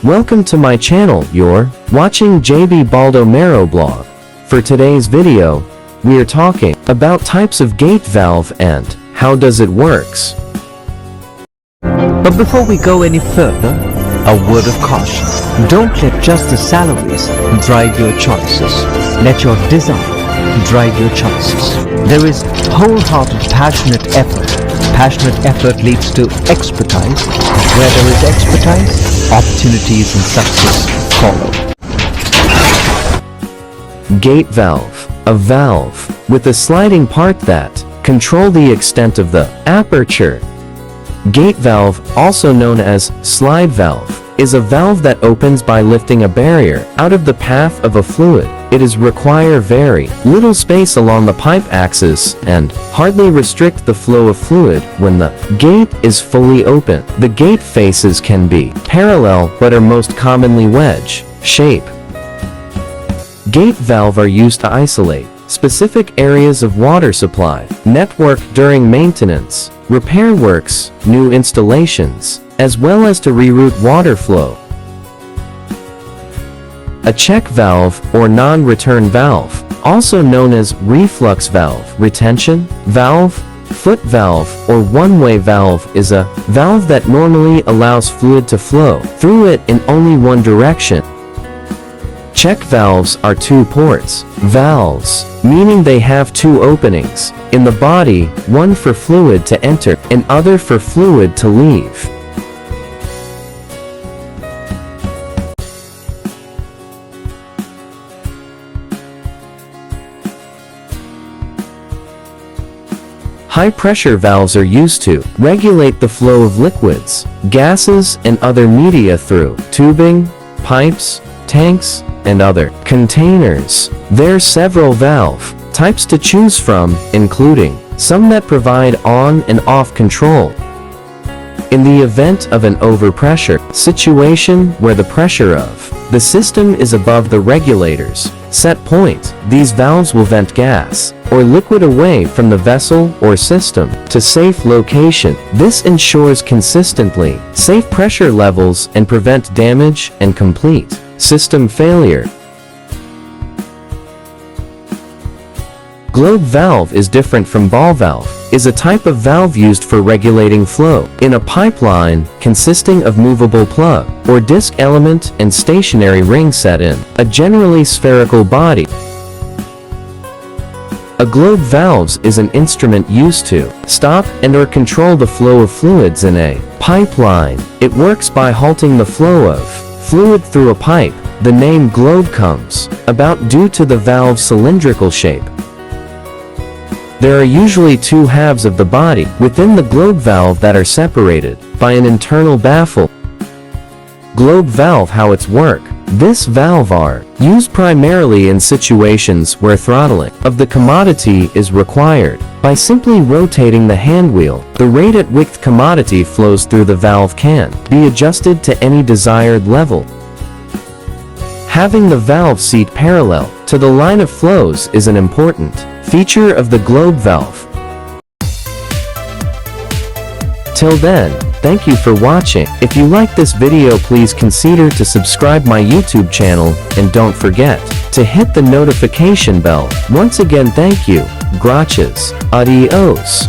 Welcome to my channel. You're watching JB Baldomero blog. For today's video, we are talking about types of gate valve and how does it works. But before we go any further, a word of caution. Don't let just the salaries drive your choices. Let your desire drive your choices. There is wholehearted passionate effort. Passionate effort leads to expertise. Where there is expertise, opportunities and success follow. Gate valve. A valve with a sliding part that control the extent of the aperture. Gate valve, also known as slide valve, is a valve that opens by lifting a barrier out of the path of a fluid. It is require very little space along the pipe axis and hardly restrict the flow of fluid when the gate is fully open. The gate faces can be parallel but are most commonly wedge shape. Gate valve are used to isolate specific areas of water supply network during maintenance, repair works, new installations, as well as to reroute water flow. A check valve or non-return valve, also known as reflux valve, retention valve, foot valve, or one-way valve, is a valve that normally allows fluid to flow through it in only one direction. Check valves are two ports valves, meaning they have two openings in the body, one for fluid to enter and other for fluid to leave. High-pressure valves are used to regulate the flow of liquids, gases, and other media through tubing, pipes, tanks, and other containers. There are several valve types to choose from, including some that provide on and off control. In the event of an overpressure situation where the pressure of the system is above the regulator's set point, these valves will vent gas or liquid away from the vessel or system to safe location. This ensures consistently safe pressure levels and prevent damage and complete system failure. Globe valve is different from ball valve, is a type of valve used for regulating flow in a pipeline consisting of movable plug or disc element and stationary ring set in a generally spherical body. A globe valve is an instrument used to stop and or control the flow of fluids in a pipeline. It works by halting the flow of fluid through a pipe. The name globe comes about due to the valve's cylindrical shape. There are usually two halves of the body within the globe valve that are separated by an internal baffle. Globe valve, how it's work. This valve are used primarily in situations where throttling of the commodity is required. By simply rotating the handwheel, the rate at which the commodity flows through the valve can be adjusted to any desired level. Having the valve seat parallel to the line of flows is an important feature of the globe valve. Till then, thank you for watching. If you like this video, please consider to subscribe my YouTube channel and don't forget to hit the notification bell. Once again, thank you. Gracias. Adios.